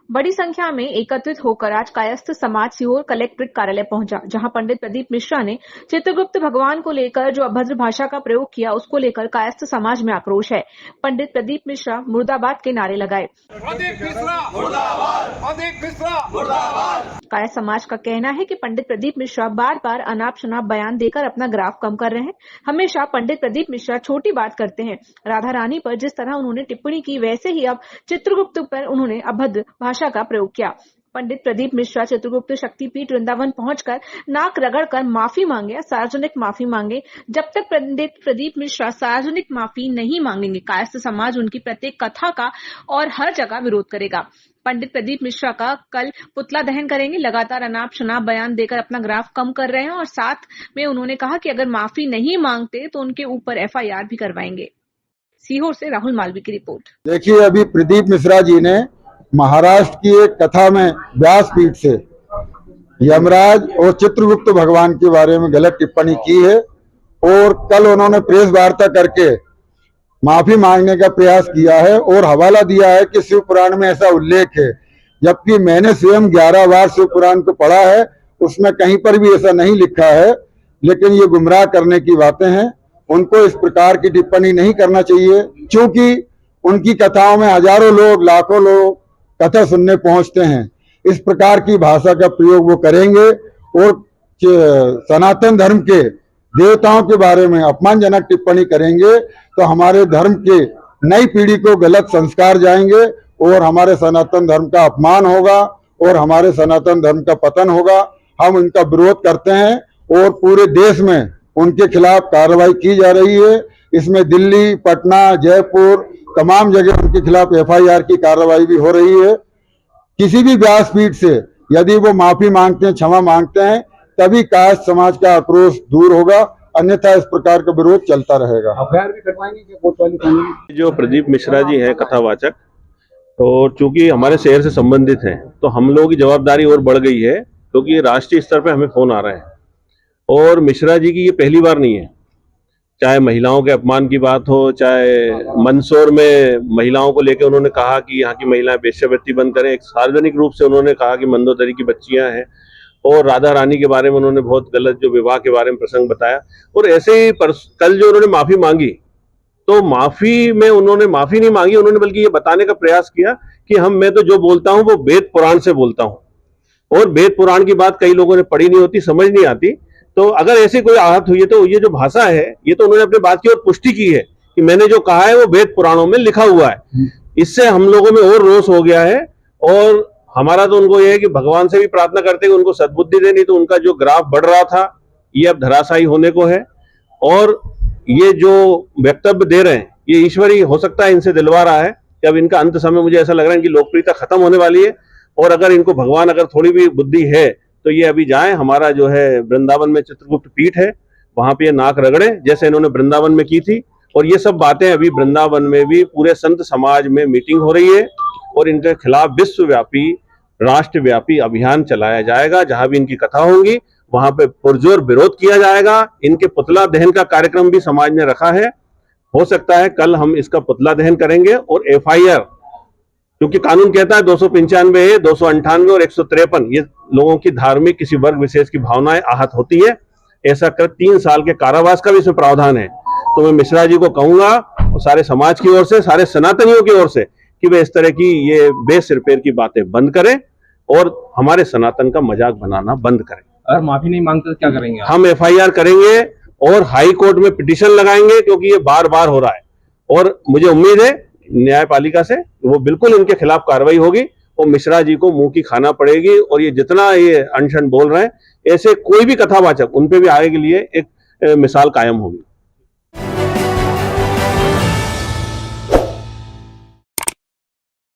बड़ी संख्या में एकत्रित होकर आज कायस्थ समाज सीहोर कलेक्ट्रेट कार्यालय पहुंचा, जहां पंडित प्रदीप मिश्रा ने चित्रगुप्त भगवान को लेकर जो अभद्र भाषा का प्रयोग किया, उसको लेकर कायस्थ समाज में आक्रोश है। पंडित प्रदीप मिश्रा मुर्दाबाद के नारे लगाए। कायस्थ समाज का कहना है कि पंडित प्रदीप मिश्रा बार बार अनाप शनाप बयान देकर अपना ग्राफ कम कर रहे हैं। हमेशा पंडित प्रदीप मिश्रा छोटी बात करते हैं। राधा रानी पर जिस तरह उन्होंने टिप्पणी की, वैसे ही अब चित्रगुप्त पर उन्होंने अभद्र भाषा का प्रयोग किया। पंडित प्रदीप मिश्रा चित्रगुप्त शक्तिपीठ वृंदावन पहुंचकर नाक रगड़कर माफी मांगे, सार्वजनिक माफी मांगे। जब तक पंडित प्रदीप मिश्रा सार्वजनिक माफी नहीं मांगेंगे, कायस्थ समाज उनकी प्रत्येक कथा का और हर जगह विरोध करेगा। पंडित प्रदीप मिश्रा का कल पुतला दहन करेंगे। लगातार अनाप शनाप बयान देकर अपना ग्राफ कम कर रहे हैं और साथ में उन्होंने कहा कि अगर माफी नहीं मांगते तो उनके ऊपर FIR भी करवाएंगे। सीहोर से राहुल मालवी की रिपोर्ट। देखिए, अभी प्रदीप मिश्रा जी ने महाराष्ट्र की एक कथा में व्यासपीठ से यमराज और चित्रगुप्त भगवान के बारे में गलत टिप्पणी की है और कल उन्होंने प्रेस वार्ता करके माफी मांगने का प्रयास किया है और हवाला दिया है कि शिव पुराण में ऐसा उल्लेख है, जबकि मैंने स्वयं 11 बार शिव पुराण को पढ़ा है, उसमें कहीं पर भी ऐसा नहीं लिखा है। लेकिन ये गुमराह करने की बातें हैं। उनको इस प्रकार की टिप्पणी नहीं करना चाहिए, क्योंकि उनकी कथाओं में हजारों लोग, लाखों लोग कथा सुनने पहुंचते हैं। इस प्रकार की भाषा का प्रयोग वो करेंगे और सनातन धर्म के देवताओं के बारे में अपमानजनक टिप्पणी करेंगे तो हमारे धर्म के नई पीढ़ी को गलत संस्कार जाएंगे और हमारे सनातन धर्म का अपमान होगा और हमारे सनातन धर्म का पतन होगा। हम इनका विरोध करते हैं और पूरे देश में उनके खिलाफ कार्रवाई की जा रही है। इसमें दिल्ली, पटना, जयपुर, तमाम जगह उनके खिलाफ FIR की कार्रवाई भी हो रही है। किसी भी व्यासपीठ से यदि वो माफी मांगते हैं, क्षमा मांगते हैं, तभी कायस्थ समाज का आक्रोश दूर होगा, अन्यथा इस प्रकार का विरोध चलता रहेगा। FIR भी करवाएंगे क्या कोतवाली थाने में? जो प्रदीप मिश्रा जी हैं कथावाचक, और चूंकि हमारे शहर से संबंधित हैं, तो हम लोगों की जवाबदारी और बढ़ गई है, क्योंकि राष्ट्रीय स्तर पे हमें फोन आ रहे हैं। और मिश्रा जी की ये पहली बार नहीं है, चाहे महिलाओं के अपमान की बात हो, चाहे मंदसौर में महिलाओं को लेकर उन्होंने कहा कि यहाँ की महिलाएं वेश्यावृत्ति बंद करें। एक सार्वजनिक रूप से उन्होंने कहा कि मंदोदरी की बच्चियां हैं, और राधा रानी के बारे में उन्होंने बहुत गलत जो विवाह के बारे में प्रसंग बताया। और ऐसे ही कल जो उन्होंने माफी मांगी, तो माफी में उन्होंने माफी नहीं मांगी, उन्होंने बल्कि ये बताने का प्रयास किया कि मैं तो जो बोलता हूँ वो वेद पुराण से बोलता हूँ, और वेद पुराण की बात कई लोगों ने पढ़ी नहीं होती, समझ नहीं आती। तो अगर ऐसी कोई आहत हुई है तो ये जो भाषा है, ये तो उन्होंने अपनी बात की और पुष्टि की है कि मैंने जो कहा है वो वेद पुराणों में लिखा हुआ है। इससे हम लोगों में और रोष हो गया है, और हमारा तो उनको ये है कि भगवान से भी प्रार्थना करते हैं कि उनको सद्बुद्धि देनी, तो उनका जो ग्राफ बढ़ रहा था ये अब धराशायी होने को है। और ये जो वक्तव्य दे रहे हैं ये ईश्वरी हो सकता है इनसे दिलवा रहा है कि अब इनका अंत समय, मुझे ऐसा लग रहा है इनकी लोकप्रियता खत्म होने वाली है। और अगर इनको भगवान अगर थोड़ी भी बुद्धि है तो ये अभी जाएं, हमारा जो है वृंदावन में चित्रगुप्त पीठ है, वहां पे ये नाक रगड़े जैसे इन्होंने वृंदावन में की थी। और ये सब बातें अभी वृंदावन में भी पूरे संत समाज में मीटिंग हो रही है, और इनके खिलाफ विश्वव्यापी, राष्ट्रव्यापी अभियान चलाया जाएगा। जहां भी इनकी कथा होंगी वहां पे पुरजोर विरोध किया जाएगा। इनके पुतला दहन का कार्यक्रम भी समाज ने रखा है। हो सकता है कल हम इसका पुतला दहन करेंगे और FIR, क्योंकि कानून कहता है 295, 298 और 153 ये लोगों की धार्मिक किसी वर्ग विशेष की भावनाएं आहत होती है, ऐसा कर 3 साल के कारावास का भी इसमें प्रावधान है। तो मैं मिश्रा जी को कहूंगा और सारे समाज की ओर से, सारे सनातनियों की ओर से, कि वे इस तरह की ये बेसिरपेर की बातें बंद करें और हमारे सनातन का मजाक बनाना बंद करें। अगर माफी नहीं मांगते तो क्या करेंगे? हम FIR करेंगे और हाई कोर्ट में पिटीशन लगाएंगे, क्योंकि ये बार बार हो रहा है। और मुझे उम्मीद है न्यायपालिका से वो बिल्कुल इनके खिलाफ कार्रवाई होगी और मिश्रा जी को मुंह की खाना पड़ेगी। और ये जितना ये अनशन बोल रहे हैं, ऐसे कोई भी कथावाचक, उन पे भी आगे के लिए एक मिसाल कायम होगी।